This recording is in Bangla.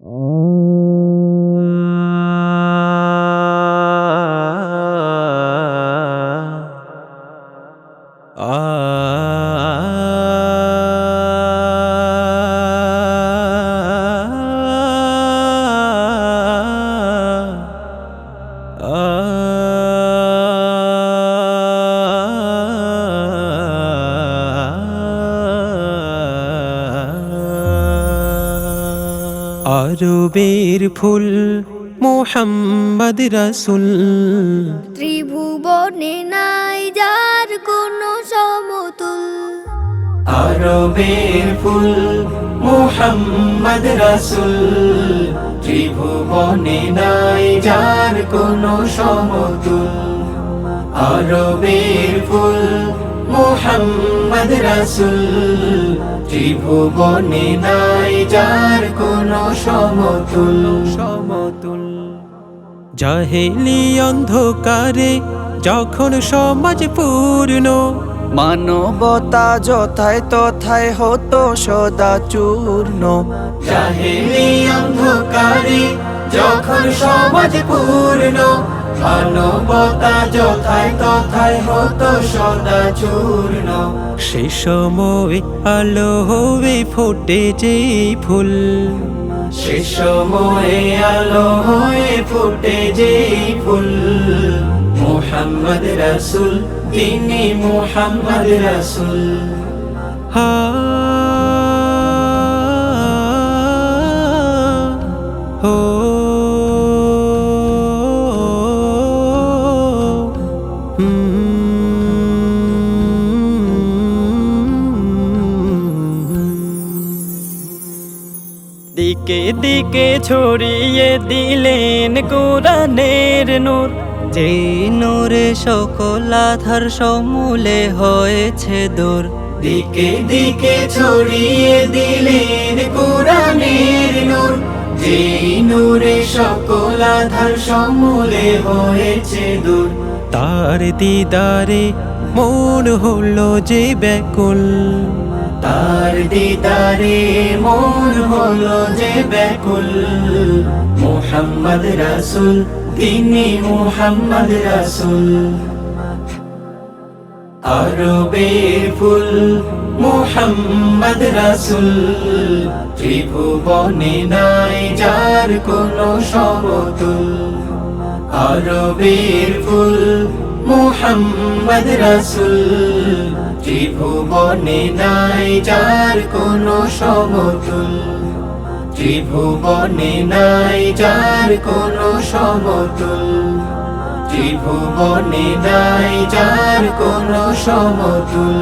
আরবের ফুল মোহাম্মদ রাসূল, ত্রিভুবনে নাই যার কোনো সমতুল। আরবের ফুল মোহাম্মদ রাসূল, ত্রিভুবনে নাই যার কোনো সমতুল। আরবের ফুল মোহাম্মদ রাসূল, ত্রিভুবনে নাই যার কোনো সমতুল। জাহেলি অন্ধকারে যখন সমাজ পূর্ণ, মানবতা যথায় তথায় হতো সদা চূর্ণ। জাহেলি অন্ধকারে যখন সমাজ পূর্ণ, মানবতা যথায় তথায় হতো সদা চূর্ণ। সে সময় আলো হয়ে ফোটে যে ফুল, সে সময়ে আলো হয়ে ফোটে যে ফুল। মোহাম্মদ রাসূল, তিনি মোহাম্মদ রাসূল। হো দিকে দিকে ছড়িয়ে দিলেন কোরআনের নূর, যে নূরে সকল আধার সমূলে হয়েছে দূর। দিকে দিকে ছড়িয়ে দিলেন কোরআনের নূর, যে নূরে সকল আধার সমূলে হয়েছে দূর। তার দিদারে মন হলো যে ব্যাকুল, তার দিদারে মন হলো যে ব্যাকুল। মোহাম্মদ রাসূল, তিনি মোহাম্মদ রাসূল। আরবের ফুল মোহাম্মদ রাসূল, ত্রিভুবনে নাই যার কোনো সমতুল। আরবের ফুল মোহাম্মদ রাসূল, ত্রিভুবনে নাই যার কোনো সমতুল। ত্রিভুবনে নাই যার কোনো সমতুল। ত্রিভুবনে নাই যার কোনো সমতুল।